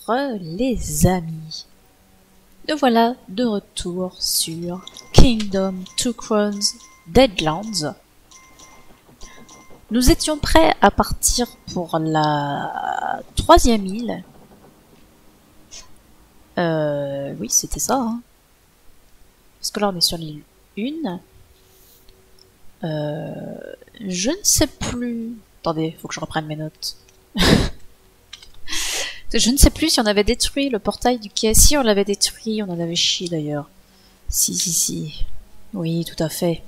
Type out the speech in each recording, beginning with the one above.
les amis, nous voilà de retour sur Kingdom Two Crowns Deadlands. Nous étions prêts à partir pour la 3e île. Oui, c'était ça. Hein. Parce que là, on est sur l'île 1. Je ne sais plus... Attendez, faut que je reprenne mes notes. Je ne sais plus si on avait détruit le portail du quai. Si on l'avait détruit, on en avait chié d'ailleurs. Si. Oui, tout à fait.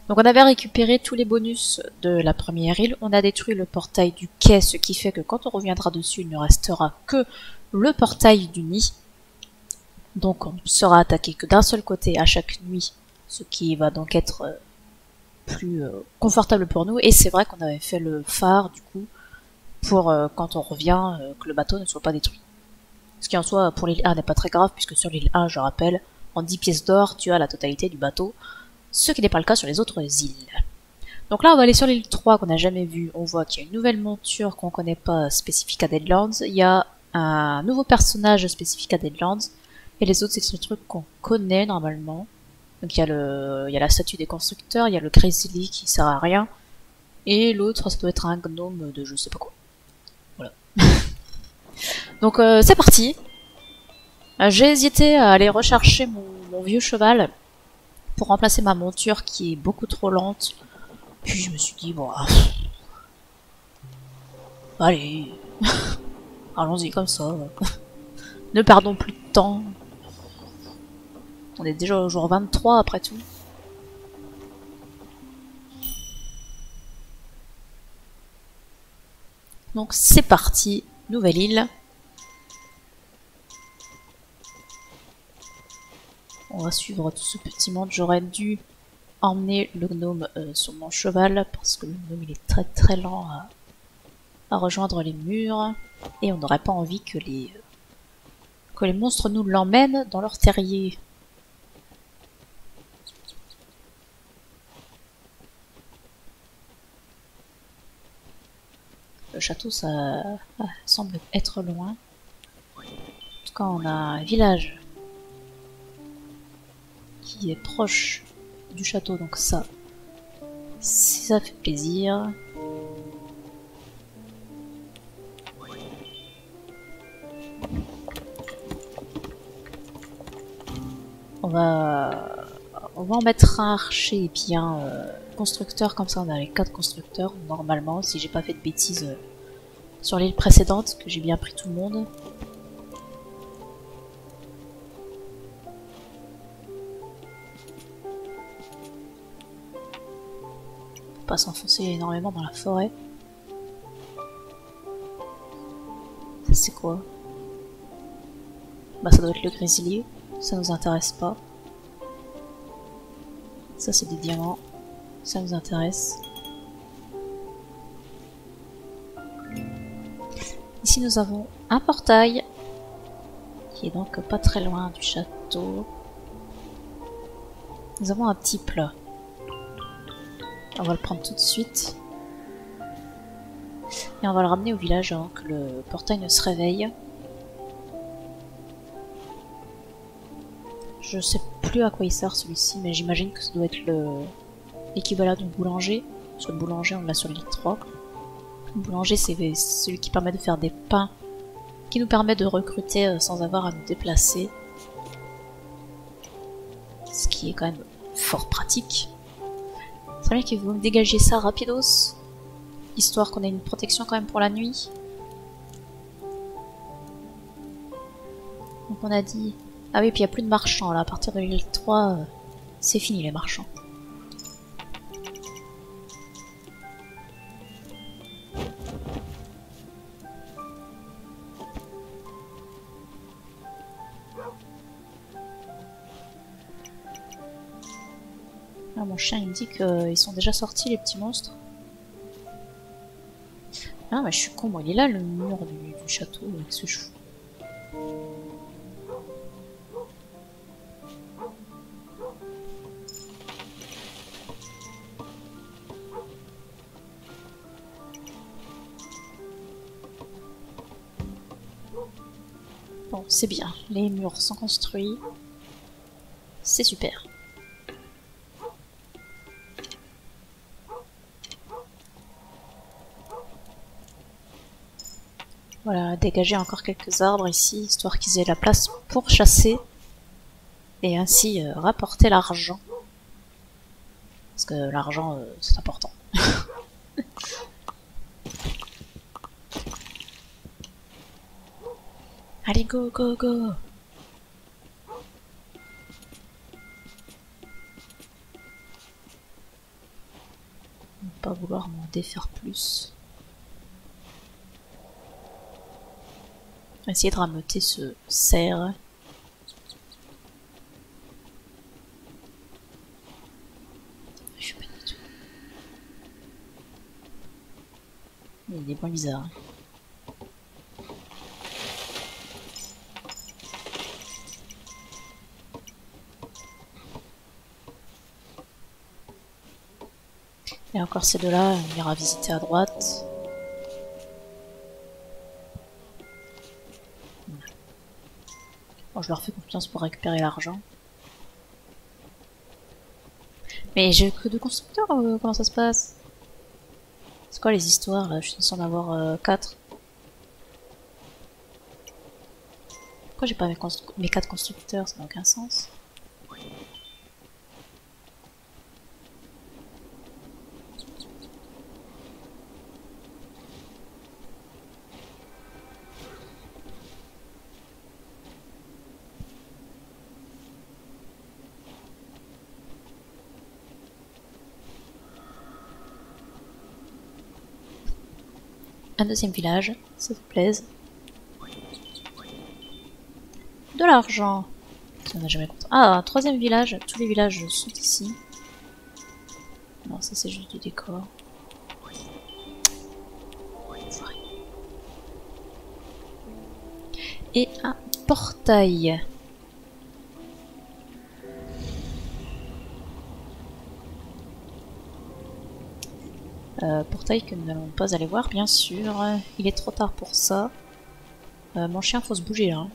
Donc on avait récupéré tous les bonus de la première île. On a détruit le portail du quai, ce qui fait que quand on reviendra dessus, il ne restera que le portail du nid. Donc on sera attaqué que d'un seul côté à chaque nuit, ce qui va donc être plus confortable pour nous. Et c'est vrai qu'on avait fait le phare du coup pour quand on revient que le bateau ne soit pas détruit. Ce qui en soi pour l'île 1 n'est pas très grave puisque sur l'île 1, je rappelle, en 10 pièces d'or tu as la totalité du bateau, ce qui n'est pas le cas sur les autres îles. Donc là on va aller sur l'île 3 qu'on n'a jamais vue. On voit qu'il y a une nouvelle monture qu'on connaît pas spécifique à Deadlands. Il y a un nouveau personnage spécifique à Deadlands. Et les autres, c'est ce truc qu'on connaît normalement. Donc il y a la statue des constructeurs, il y a le Grizzly qui sert à rien. Et l'autre, ça doit être un gnome de je sais pas quoi. Voilà. Donc c'est parti. J'ai hésité à aller rechercher mon vieux cheval pour remplacer ma monture qui est beaucoup trop lente. Puis je me suis dit, bon... allez... allons-y comme ça. Ne perdons plus de temps. On est déjà au jour 23 après tout. Donc c'est parti, nouvelle île. On va suivre tout ce petit monde. J'aurais dû emmener le gnome sur mon cheval parce que le gnome il est très lent à rejoindre les murs. Et on n'aurait pas envie que les monstres nous l'emmènent dans leur terrier. Le château, ça semble être loin. En tout cas, on a un village qui est proche du château, donc ça fait plaisir. On va en mettre un archer et puis un constructeur, comme ça on a les 4 constructeurs normalement, si j'ai pas fait de bêtises sur l'île précédente, que j'ai bien pris tout le monde. Faut pas s'enfoncer énormément dans la forêt. Ça c'est quoi? Bah ça doit être le grizzly, ça nous intéresse pas. Ça c'est des diamants, ça nous intéresse. Ici nous avons un portail qui est donc pas très loin du château. Nous avons un type là. On va le prendre tout de suite. Et on va le ramener au village avant que le portail ne se réveille. Je sais plus à quoi il sert celui-ci, mais j'imagine que ça doit être l'équivalent du boulanger. Parce que le boulanger on l'a sur l'île 3. Le boulanger c'est celui qui permet de faire des pains, qui nous permet de recruter sans avoir à nous déplacer. Ce qui est quand même fort pratique. C'est bien que vous me dégagiez ça rapidos, histoire qu'on ait une protection quand même pour la nuit. Donc on a dit... Ah oui, puis il n'y a plus de marchands là, à partir de l'île 3, c'est fini les marchands. Ah, mon chien il me dit qu'ils sont déjà sortis les petits monstres. Ah mais je suis con, moi il est là le mur du château avec ce chou. Bon, c'est bien. Les murs sont construits. C'est super. Voilà, dégager encore quelques arbres ici, histoire qu'ils aient la place pour chasser. Et ainsi rapporter l'argent. Parce que l'argent, c'est important. Allez, go, go, go! Ne pas vouloir m'en défaire plus. Essayer de rameuter ce cerf. Je suis pas du tout. Il y a des points bizarres. Et encore ces deux-là, on ira visiter à droite. Bon, je leur fais confiance pour récupérer l'argent. Mais j'ai que deux constructeurs, comment ça se passe? C'est quoi les histoires là? Je suis censé en avoir 4. Pourquoi j'ai pas mes 4 constructeurs? Ça n'a aucun sens. Un deuxième village, ça vous plaise. De l'argent. Ça n'a jamais compté. Ah, un troisième village. Tous les villages sont ici. Non, ça c'est juste du décor. Et un portail. Portail que nous n'allons pas aller voir, bien sûr. Il est trop tard pour ça. Mon chien, faut se bouger là.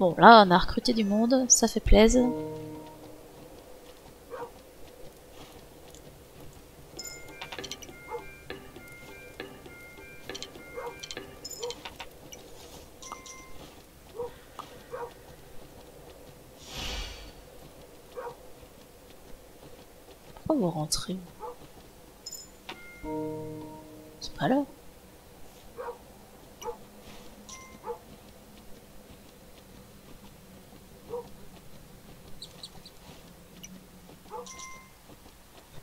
Bon, là, on a recruté du monde, ça fait plaisir. Pourquoi vous rentrez? C'est pas là.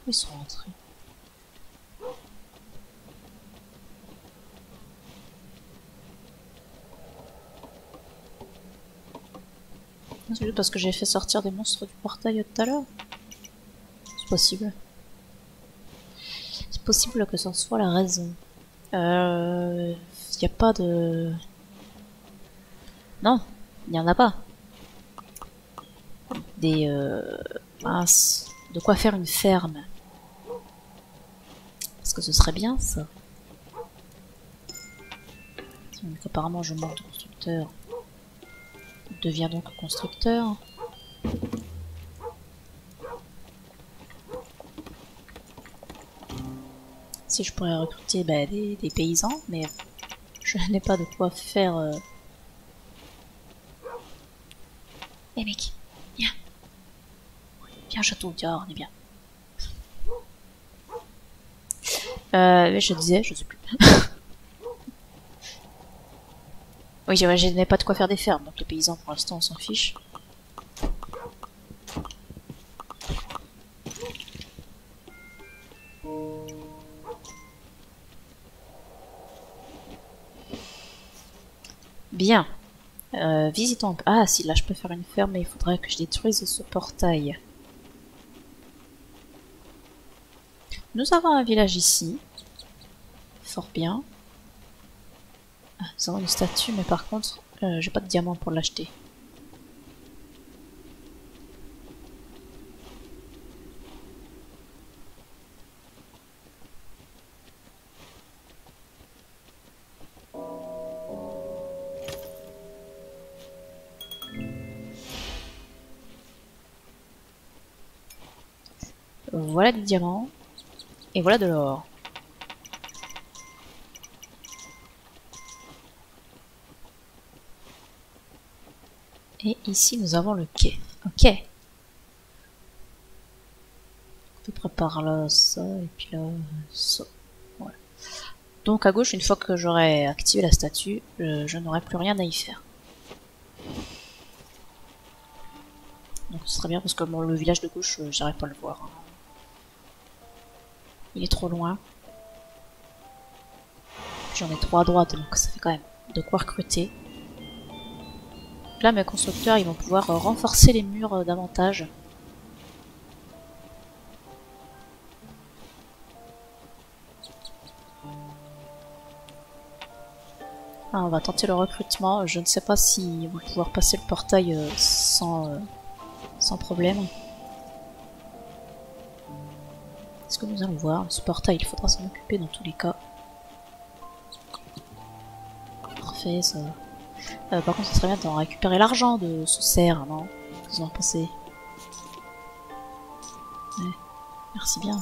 Ils sont rentrés. C'est juste parce que j'ai fait sortir des monstres du portail tout à l'heure. C'est possible. C'est possible que ça soit la raison. Y a pas de... Non, il n'y en a pas. Des... mince. De quoi faire une ferme. Parce que ce serait bien, ça. Donc, apparemment, je manque de constructeurs. Deviens donc constructeur. Si je pourrais recruter des paysans, mais je n'ai pas de quoi faire... Eh mec, viens. Viens au château, tiens, on est bien. Mais je disais, je sais plus. Oui, je n'ai pas de quoi faire des fermes, donc les paysans pour l'instant on s'en fiche. Bien. Visitons un peu. Ah si, là je peux faire une ferme, mais il faudrait que je détruise ce portail. Nous avons un village ici. Fort bien. Ah, nous avons une statue, mais par contre, j'ai pas de diamant pour l'acheter. Voilà des diamants. Et voilà de l'or. Et ici nous avons le quai. Ok. À peu près par là, ça, et puis là, ça. Voilà. Donc à gauche, une fois que j'aurai activé la statue, je n'aurai plus rien à y faire. Donc ce serait bien parce que bon, le village de gauche, j'arrive pas à le voir. Hein. Il est trop loin. J'en ai 3 à droite, donc ça fait quand même de quoi recruter. Là, mes constructeurs, ils vont pouvoir renforcer les murs davantage. Ah, on va tenter le recrutement. Je ne sais pas s'ils vont pouvoir passer le portail sans problème. Est-ce que nous allons voir? Ce portail, il faudra s'en occuper dans tous les cas. Parfait, ça. Par contre, ce serait bien d'en récupérer l'argent de ce cerf, non? Qu'est-ce que vous en pensez? Ouais, merci bien.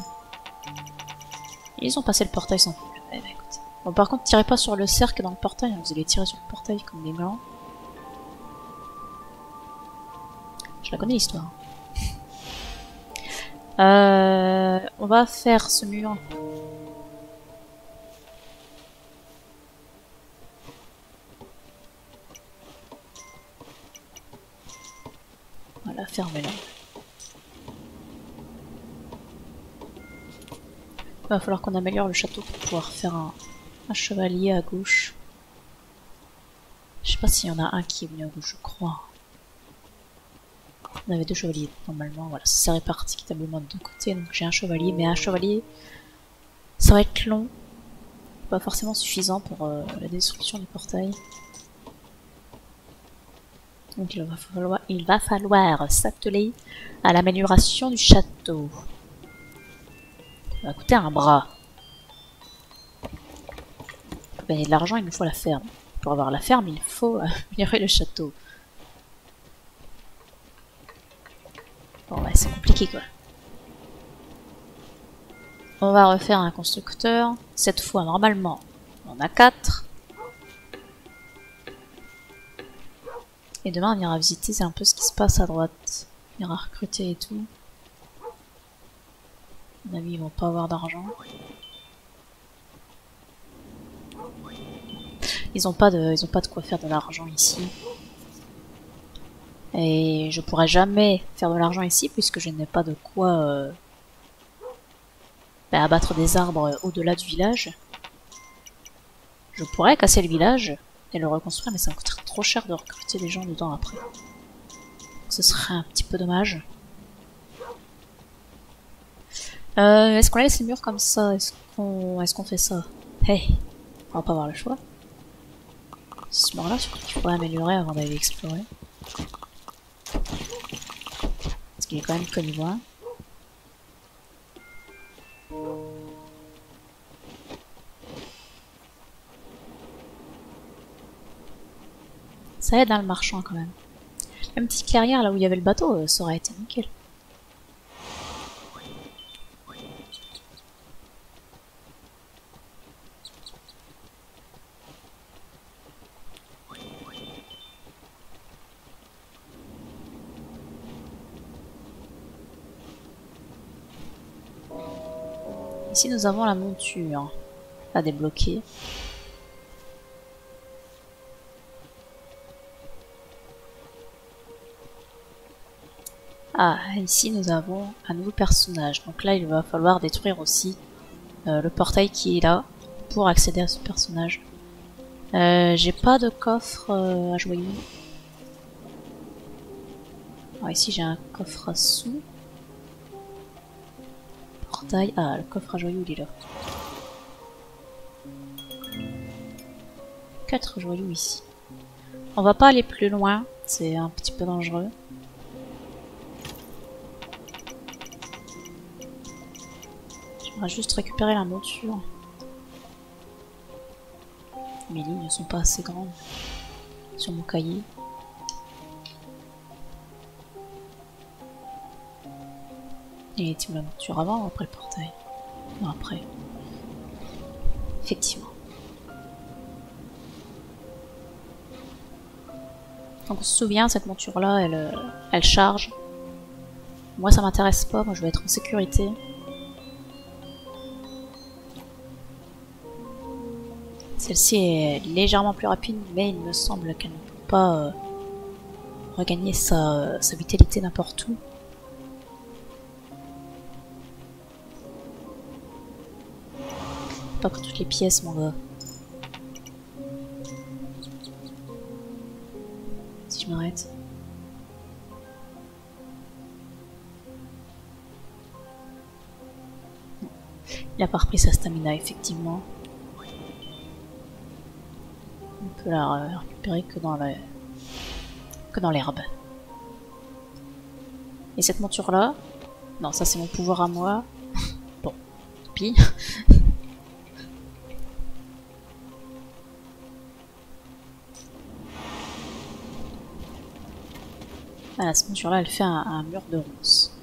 Ils ont passé le portail sans problème. Eh ben, écoute. Bon, par contre, tirez pas sur le cercle dans le portail, hein. Vous allez tirer sur le portail comme des blancs. Je la connais l'histoire. On va faire ce mur. Voilà, fermez-la. Il va falloir qu'on améliore le château pour pouvoir faire un chevalier à gauche. Je sais pas s'il y en a un qui est venu à gauche, je crois. On avait 2 chevaliers normalement, voilà, ça s'est réparti équitablement de 2 côtés, donc j'ai un chevalier, mais un chevalier, ça va être long, pas forcément suffisant pour la destruction du portail. Donc il va falloir s'atteler à l'amélioration du château. Ça va coûter un bras. Pour gagner de l'argent, il nous faut la ferme. Pour avoir la ferme, il faut améliorer le château. Bon ouais, c'est compliqué quoi. On va refaire un constructeur. Cette fois, normalement, on a 4. Et demain, on ira visiter un peu ce qui se passe à droite. On ira recruter et tout. À mon avis, ils vont pas avoir d'argent. Ils ont pas de quoi faire de l'argent ici. Et je pourrais jamais faire de l'argent ici puisque je n'ai pas de quoi abattre des arbres au-delà du village. Je pourrais casser le village et le reconstruire, mais ça me coûterait trop cher de recruter des gens dedans après. Donc ce serait un petit peu dommage. Est-ce qu'on laisse les murs comme ça? Est-ce qu'on fait ça? Hey, on va pas avoir le choix. Ce mur-là, je crois qu'il faudrait améliorer avant d'aller explorer. Parce qu'il est quand même connu loin. Ça aide dans le marchand quand même. La petite carrière là où il y avait le bateau, ça aurait été nickel. Ici nous avons la monture à débloquer. Ah, ici nous avons un nouveau personnage. Donc là il va falloir détruire aussi le portail qui est là pour accéder à ce personnage. J'ai pas de coffre à joyaux. Alors ici j'ai un coffre à sous. Portail. Ah, le coffre à joyaux il est là. 4 joyaux ici. On va pas aller plus loin, c'est un petit peu dangereux. J'aimerais juste récupérer la monture. Mes lignes ne sont pas assez grandes sur mon cahier. Et tu me la monture avant ou après le portail? Non, après. Effectivement. Donc on se souvient, cette monture-là, elle charge. Moi ça m'intéresse pas, moi je veux être en sécurité. Celle-ci est légèrement plus rapide, mais il me semble qu'elle ne peut pas regagner sa vitalité n'importe où. Pas pour toutes les pièces, mon gars. Si je m'arrête. Il a pas repris sa stamina, effectivement. On peut la récupérer que dans l'herbe. Et cette monture-là? Non, ça c'est mon pouvoir à moi. Bon, tant pis. Voilà, cette monture-là, elle fait un mur de ronces.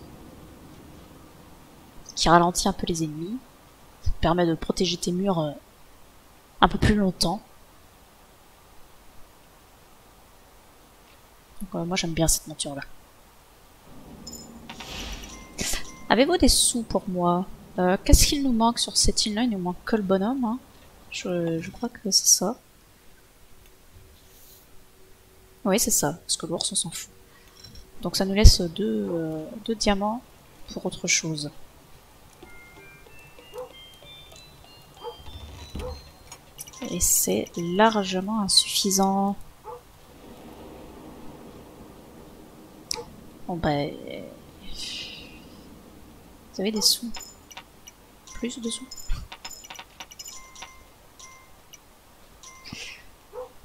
Qui ralentit un peu les ennemis. Ça te permet de protéger tes murs un peu plus longtemps. Donc moi j'aime bien cette monture-là. Avez-vous des sous pour moi? Qu'est-ce qu'il nous manque sur cette île-là? Il nous manque que le bonhomme. Hein. Je crois que c'est ça. Oui, c'est ça, parce que l'ours on s'en fout. Donc ça nous laisse deux diamants pour autre chose. Et c'est largement insuffisant. Bon bah... Vous avez des sous? Plus de sous?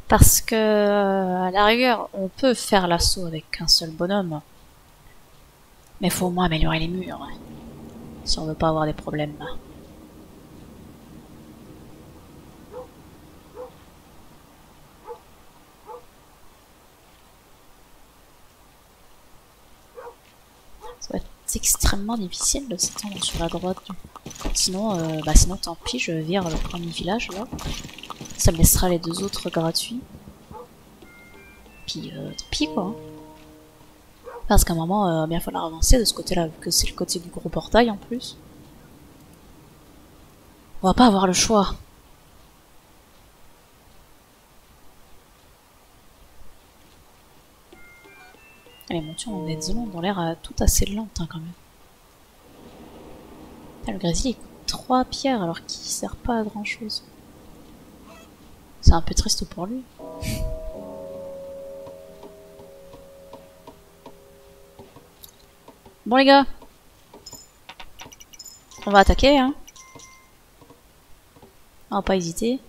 Parce que, à la rigueur, on peut faire l'assaut avec un seul bonhomme. Mais faut au moins améliorer les murs. Si on veut pas avoir des problèmes là. Ça va être extrêmement difficile de s'étendre sur la grotte. Sinon, sinon tant pis, je vire le premier village là. Ça me laissera les deux autres gratuits. Puis tant pis quoi. Parce qu'à un moment, bien falloir avancer de ce côté-là, vu que c'est le côté du gros portail en plus. On va pas avoir le choix. Les montures en Dead Zone ont l'air tout assez lentes hein, quand même. Ah, le Grizzly il coûte 3 pierres alors qu'il sert pas à grand chose. C'est un peu triste pour lui. Bon les gars, on va attaquer hein. On va pas hésiter.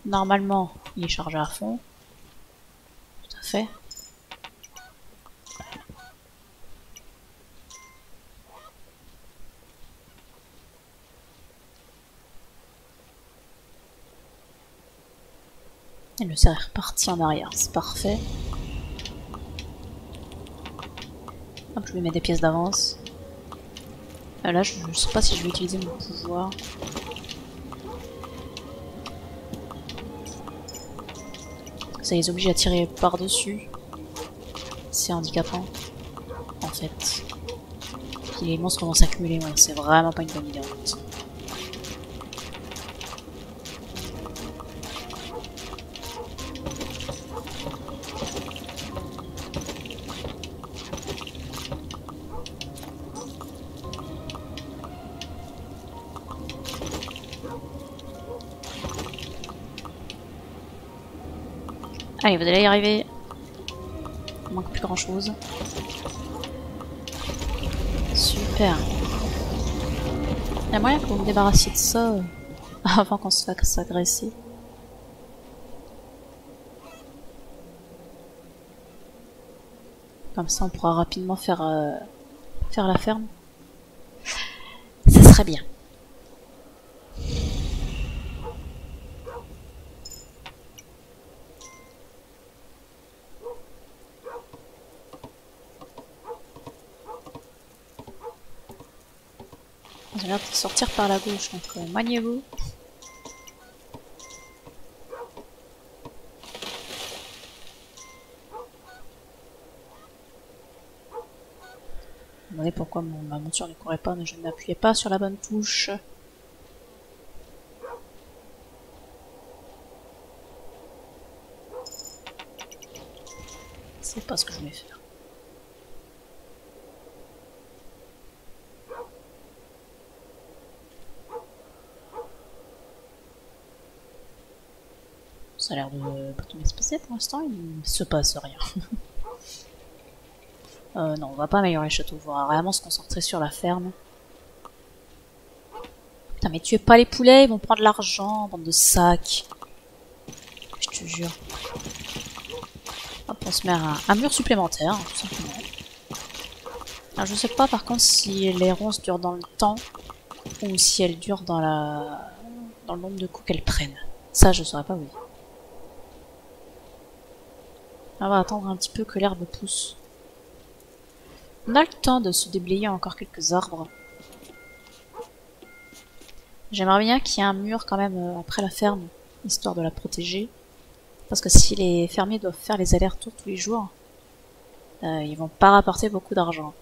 Normalement, il est chargé à fond. Tout à fait. Et le cerf est reparti en arrière, c'est parfait. Hop, je lui mets des pièces d'avance. Là, je sais pas si je vais utiliser mon pouvoir. Ça les oblige à tirer par-dessus. C'est handicapant, en fait. Puis les monstres vont s'accumuler, ouais, c'est vraiment pas une bonne idée en fait. Allez, vous allez y arriver. Il manque plus grand chose. Super. Il y a moyen que vous me débarrassiez de ça avant qu'on se fasse agresser. Comme ça on pourra rapidement faire la ferme. Ça serait bien. Ils ont l'air de sortir par la gauche, donc maniez-vous. Je me demandais pourquoi ma monture ne courait pas, mais je n'appuyais pas sur la bonne touche. C'est pas ce que je voulais faire. Ça a l'air de plutôt bien se passer pour l'instant, il ne se passe rien. Non, on va pas améliorer le château, on va vraiment se concentrer sur la ferme. Putain, mais tuez pas les poulets, ils vont prendre l'argent, bande de sacs. Je te jure. Hop, on se met un mur supplémentaire, hein, tout simplement. Alors, je sais pas par contre si les ronces durent dans le temps ou si elles durent dans le nombre de coups qu'elles prennent. Ça, je saurais pas oui. On va attendre un petit peu que l'herbe pousse. On a le temps de se déblayer encore quelques arbres. J'aimerais bien qu'il y ait un mur quand même après la ferme, histoire de la protéger. Parce que si les fermiers doivent faire les allers-retours tous les jours, ils vont pas rapporter beaucoup d'argent.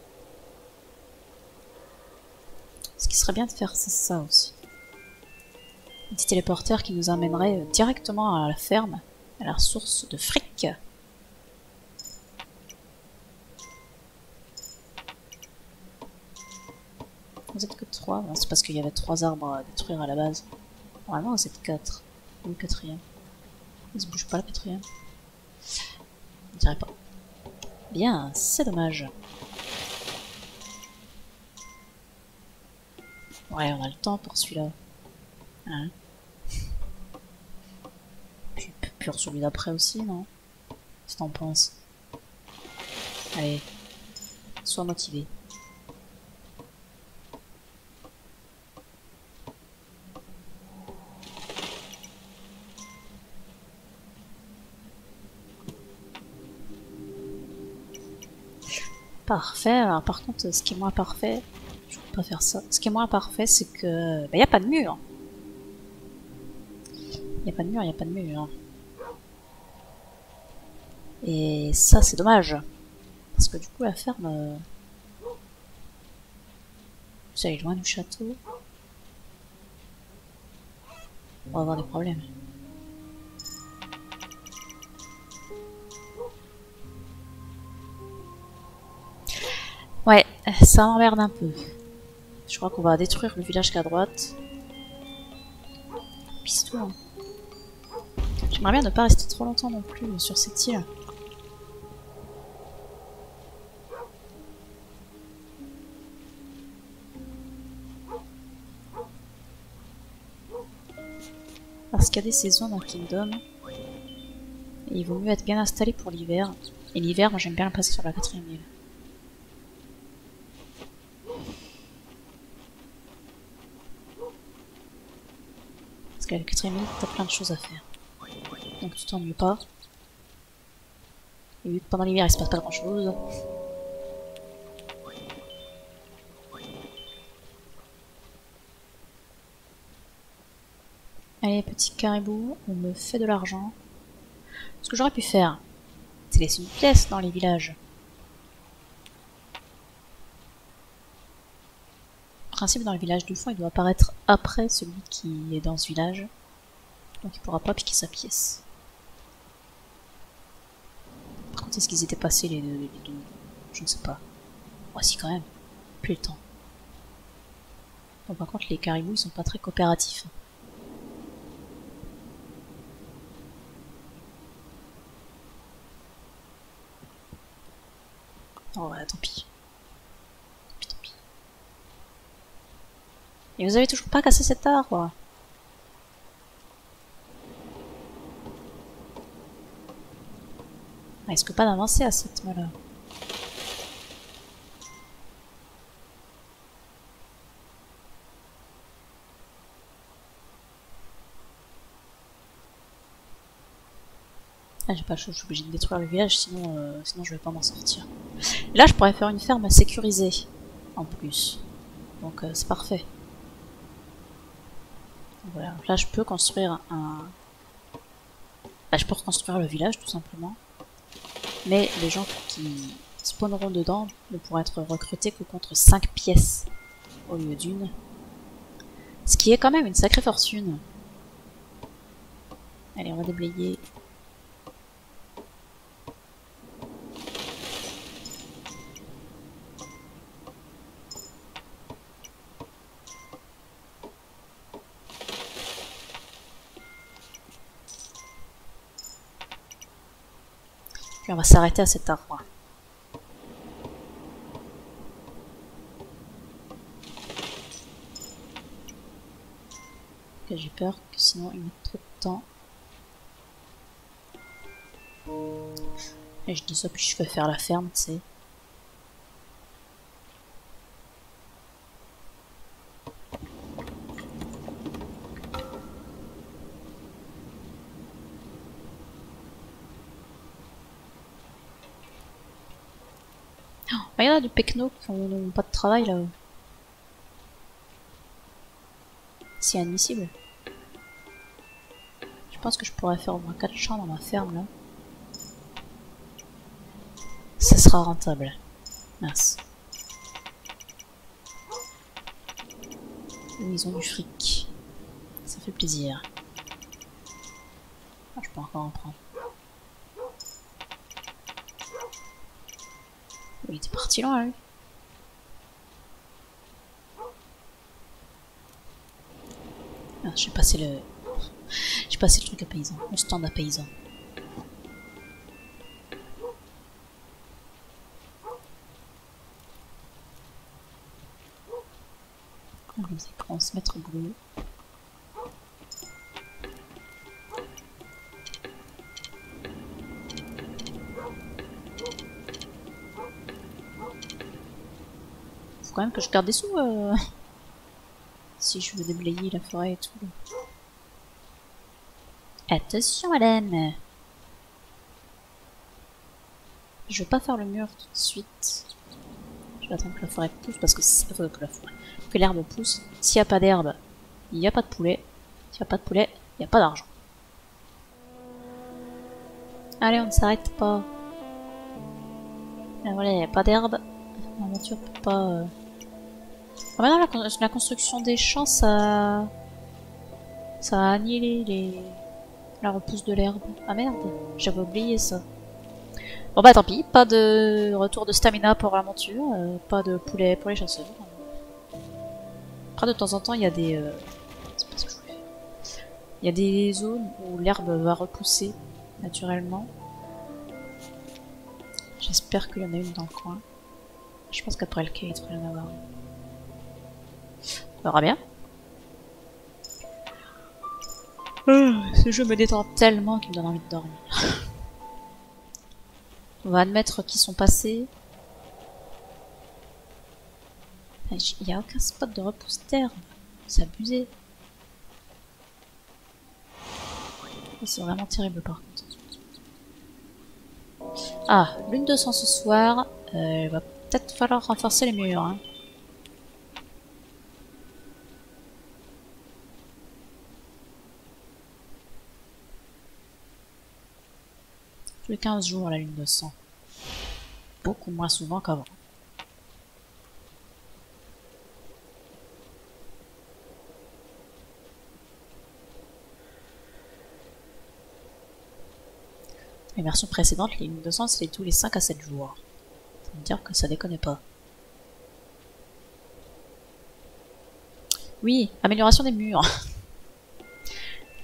Ce qui serait bien de faire, c'est ça aussi. Un petit téléporteur qui nous emmènerait directement à la ferme, à la source de fric. Vous êtes que 3, c'est parce qu'il y avait 3 arbres à détruire à la base. Normalement vous êtes 4. Ou le 4ème. Il se bouge pas le 4ème. Je dirais pas. Bien, c'est dommage. Ouais, on a le temps pour celui-là. Hein? Puis pour celui d'après aussi, non? Qu'est-ce que t'en penses? Allez, sois motivé. Parfait, alors par contre ce qui est moins parfait, je peux pas faire ça, ce qui est moins parfait c'est que y a pas de mur. Y a pas de mur, y a pas de mur. Et ça c'est dommage. Parce que du coup la ferme... ça est loin du château. On va avoir des problèmes. Ouais, ça m'emmerde un peu. Je crois qu'on va détruire le village qui est à droite. Pisse-toi. Hein. J'aimerais bien ne pas rester trop longtemps non plus sur cette île. Parce qu'il y a des saisons dans Kingdom. Et il vaut mieux être bien installé pour l'hiver. Et l'hiver, moi j'aime bien le passer sur la 4ème île. Parce qu'à la 4ème île, t'as plein de choses à faire. Donc tu t'ennuies pas. Et vu que pendant l'hiver il se passe pas grand chose. Allez, petit caribou, on me fait de l'argent. Ce que j'aurais pu faire, c'est laisser une pièce dans les villages. En principe, dans le village du fond, il doit apparaître après celui qui est dans ce village. Donc il pourra pas piquer sa pièce. Par contre, est-ce qu'ils étaient passés les deux? Je ne sais pas. Voici quand même. Plus le temps. Bon, par contre, les caribous, ils sont pas très coopératifs. Oh voilà, tant pis. Tant pis. Et vous avez toujours pas cassé cet arbre? On risque pas d'avancer à ce rythme-là. Ah, j'ai pas le choix, je suis obligée de détruire le village, sinon je vais pas m'en sortir. Là, je pourrais faire une ferme sécurisée, en plus. Donc c'est parfait. Voilà, là je peux construire un... Bah, je peux reconstruire le village tout simplement. Mais les gens qui spawneront dedans ne pourront être recrutés que contre 5 pièces au lieu d'une. Ce qui est quand même une sacrée fortune. Allez, on va déblayer. Puis on va s'arrêter à cet arbre. J'ai peur que sinon il mette trop de temps. Et je dis ça puis je fais faire la ferme, tu sais. Oh, il y en a du pecno qui n'ont pas de travail là. C'est admissible. Je pense que je pourrais faire au moins 4 champs dans ma ferme là. Ça sera rentable. Mince. Ils ont du fric. Ça fait plaisir. Ah, je peux encore en prendre. Il était parti loin, lui. Ah, j'ai passé le truc à paysan, le stand à paysan. Comme ça, on va se mettre au boulot. Faut quand même que je garde des sous si je veux déblayer la forêt et tout. Attention madame. Je vais pas faire le mur tout de suite. Je vais attendre que la forêt pousse parce que que l'herbe pousse. S'il n'y a pas d'herbe, il n'y a pas de poulet. S'il n'y a pas de poulet, il n'y a pas d'argent. Allez, on ne s'arrête pas. Et voilà, il n'y a pas d'herbe. L'aventure peut pas... Ah bah non, la construction des champs, ça a annihilé la repousse de l'herbe. Ah merde, j'avais oublié ça. Bon bah tant pis, pas de retour de stamina pour la monture, pas de poulet pour les chasseurs. Après de temps en temps il y a des... c'est pas ce que je voulais faire. Il y a des zones où l'herbe va repousser naturellement. J'espère qu'il y en a une dans le coin. Je pense qu'après le quai il devrait y en avoir une. On verra bien. Ce jeu me détend tellement qu'il me donne envie de dormir. On va admettre qu'ils sont passés. Il n'y a aucun spot de repousse d'herbe. C'est abusé. C'est vraiment terrible par contre. Ah, lune de sang ce soir. Il va peut-être falloir renforcer les murs. Hein. Tous les 15 jours la lune de sang. Beaucoup moins souvent qu'avant. Les versions précédentes, les lunes de sang, c'était tous les 5 à 7 jours. Ça veut dire que ça déconne pas. Oui, amélioration des murs.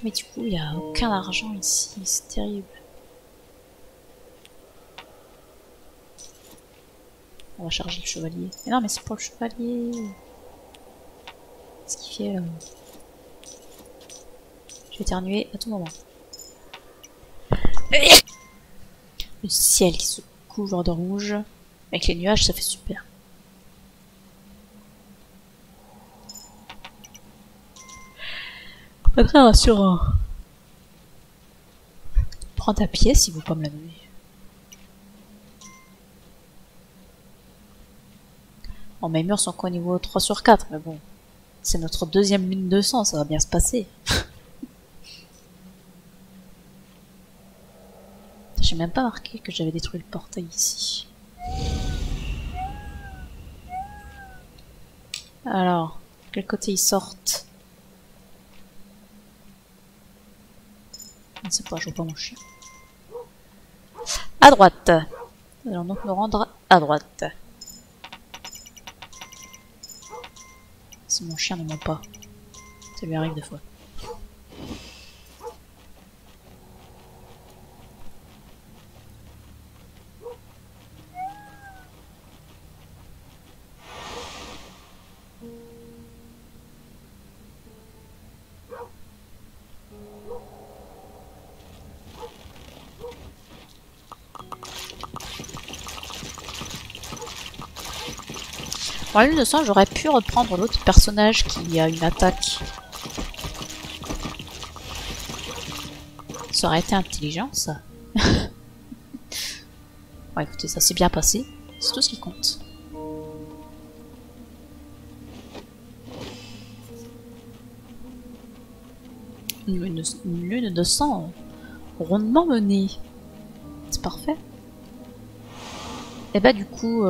Mais du coup, il n'y a aucun argent ici, c'est terrible. On va charger le chevalier. Mais non, mais c'est pour le chevalier. Qu'est-ce qu'il fait là? Je vais éternuer à tout moment. Le ciel qui se couvre de rouge. Avec les nuages, ça fait super. Pas très rassurant. Prends ta pièce, il vaut pas me la donner. Bon, mes murs sont qu'au niveau 3 sur 4, mais bon. C'est notre deuxième mine de sang, ça va bien se passer. J'ai même pas marqué que j'avais détruit le portail ici. Alors, quel côté ils sortent? Je ne sais pas, je vois pas mon chien. À droite. Nous allons donc nous rendre à droite. Si mon chien ne ment pas. Ça lui arrive des fois. Pour la lune de sang, j'aurais pu reprendre l'autre personnage qui a une attaque. Ça aurait été intelligent, ça. Bon, écoutez, ça s'est bien passé. C'est tout ce qui compte. Une lune de sang rondement menée. C'est parfait. Et bah du coup...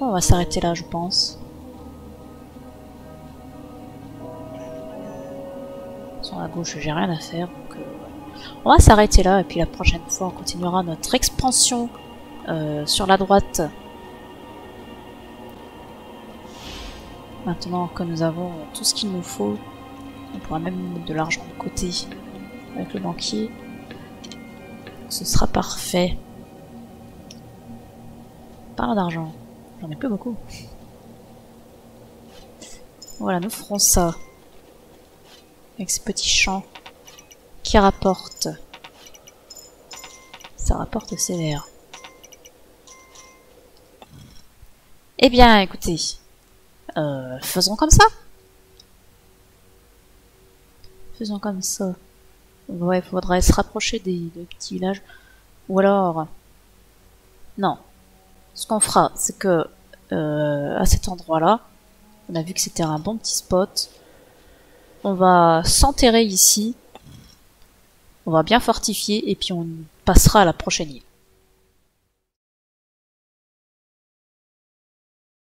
on va s'arrêter là, je pense. Sur la gauche, j'ai rien à faire. Donc, on va s'arrêter là et puis la prochaine fois, on continuera notre expansion sur la droite. Maintenant que nous avons tout ce qu'il nous faut, on pourra même mettre de l'argent de côté avec le banquier. Ce sera parfait. Parle d'argent. J'en ai plus beaucoup. Voilà, nous ferons ça. Avec ces petits champs qui rapportent. Ça rapporte sévère. Eh bien, écoutez. Faisons comme ça. Faisons comme ça. Ouais, il faudrait se rapprocher des petits villages. Ou alors... Non. Ce qu'on fera, c'est que à cet endroit-là, on a vu que c'était un bon petit spot. On va s'enterrer ici. On va bien fortifier et puis on passera à la prochaine île.